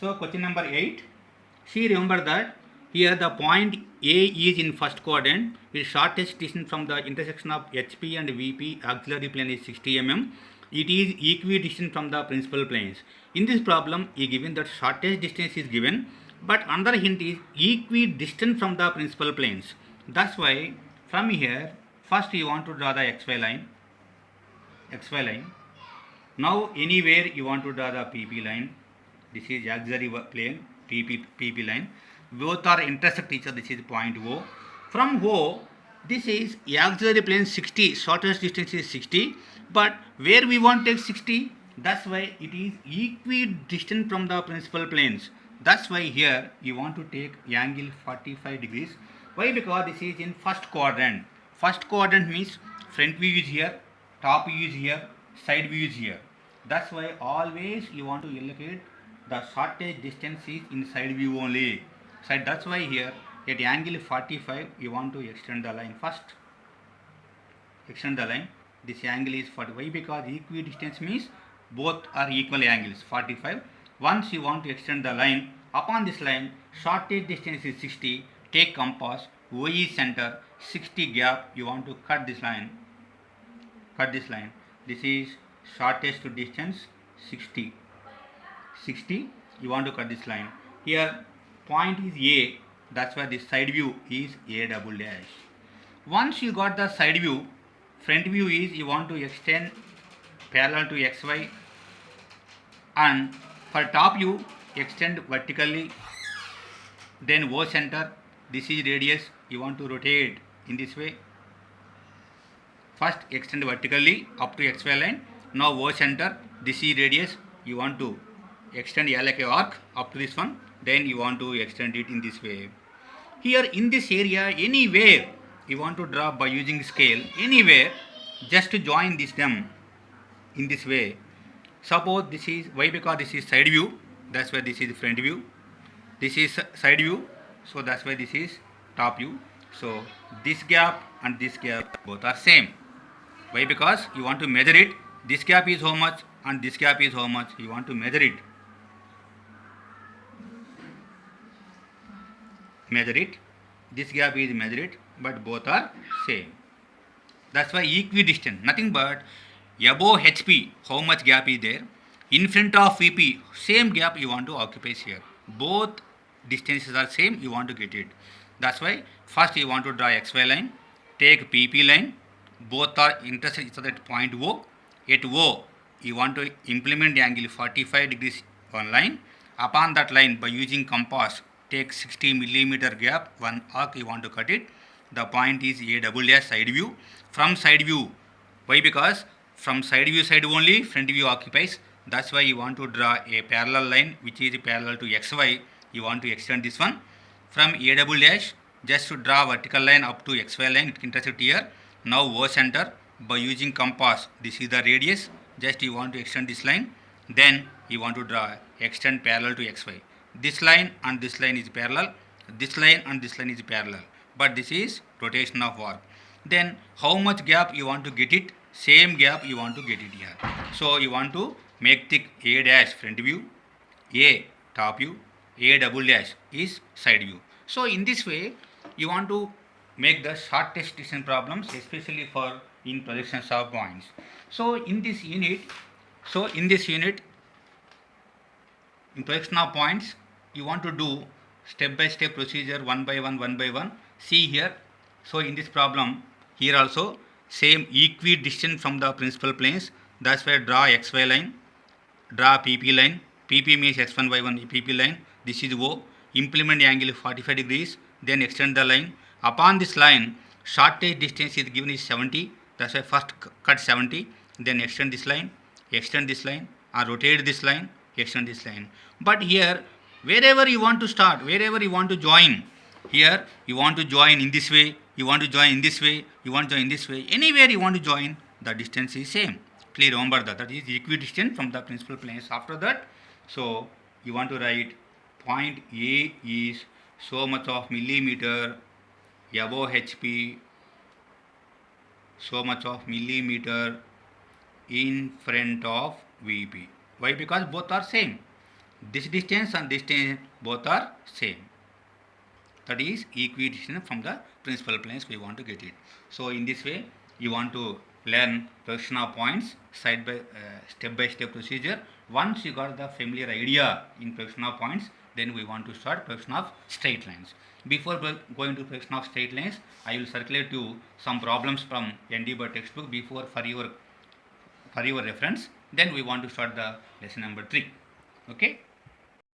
So question number 8. See, remember that here the point A is in first quadrant with shortest distance from the intersection of HP and VP auxiliary plane is 60 mm. It is equidistant from the principal planes. In this problem, is given that shortest distance is given, but another hint is equidistant from the principal planes. That's why from here, first you want to draw the XY line. Now anywhere you want to draw the PP line. This is auxiliary plane, PP line. Both are intersect each other. This is point O. From O, this is auxiliary plane 60. Shortest distance is 60. But where we want to take 60, that's why it is equidistant from the principal planes. That's why here you want to take angle 45 degrees. Why? Because this is in first quadrant. First quadrant means front view is here, top view is here, side view is here. That's why always you want to allocate the shortest distance is in side view only. Side. That's why here at angle 45 you want to extend the line first. Extend the line. This angle is 40. Why? Because equidistance means both are equal angles 45. Once you want to extend the line, upon this line shortest distance is 60. Take compass, O is center, 60 gap. You want to cut this line. Cut this line. This is shortest distance 60. 60. You want to cut this line. Here point is A. That's why this side view is A double dash. Once you got the side view, front view is you want to extend parallel to XY, and for top view extend vertically. Then O center. This is radius. You want to rotate in this way. First extend vertically up to XY line. Now O center. This is radius. You want to extend like a arc up to this one. Then you want to extend it in this way. Here in this area, anywhere you want to draw by using scale, anywhere, just to join this them in this way. Suppose this is, why? Because this is side view. That's why this is front view. This is side view. So that's why this is top view. So this gap and this gap both are same. Why? Because you want to measure it. This gap is how much and this gap is how much. You want to measure it. Measure it. This gap is measured, but both are same. That's why equidistant. Nothing but above HP, how much gap is there? In front of VP, same gap you want to occupy here. Both distances are same. You want to get it. That's why first you want to draw XY line. Take PP line. Both are intersect each other at point O. At O, you want to implement the angle 45 degrees on line. Upon that line, by using compass, take 60 millimeter gap, one arc you want to cut it. The point is A double dash side view. From side view, why? Because from side view side only front view occupies. That's why you want to draw a parallel line which is parallel to XY. You want to extend this one. From A double dash, just to draw vertical line up to XY line, it intersect here. Now O center, by using compass, this is the radius. Just you want to extend this line. Then you want to draw extend parallel to XY. This line and this line is parallel. This line and this line is parallel. But this is rotation of arc. Then how much gap you want to get it? Same gap you want to get it here. So you want to make thick A dash front view, A top view, A double dash is side view. So in this way you want to make the shortest distance problems, especially for in projections of points. So in this unit, in projection of points, you want to do step by step procedure, one by one. See here. So in this problem, here also same equidistant from the principal planes. That's why draw XY line, draw PP line. PP means X1 Y1 PP line. This is O. Implement angle 45 degrees. Then extend the line. Upon this line, shortest distance is given is 70. That's why first cut 70. Then extend this line, or rotate this line, extend this line. But here, wherever you want to start, wherever you want to join, here you want to join in this way, you want to join in this way, you want to join this way. Anywhere you want to join, the distance is same. Please remember that is equidistant from the principal planes. After that, so you want to write point A is so much of millimeter above HP, so much of millimeter in front of VP. Why? Because both are same. This distance and distance both are same. That is equidistant from the principal planes we want to get it. So in this way you want to learn projection of points step by step procedure. Once you got the familiar idea in projection of points, then we want to start projection of straight lines. Before going to projection of straight lines, I will circulate you some problems from ND Bhatt textbook before for your reference. Then we want to start the lesson number 3. Okay.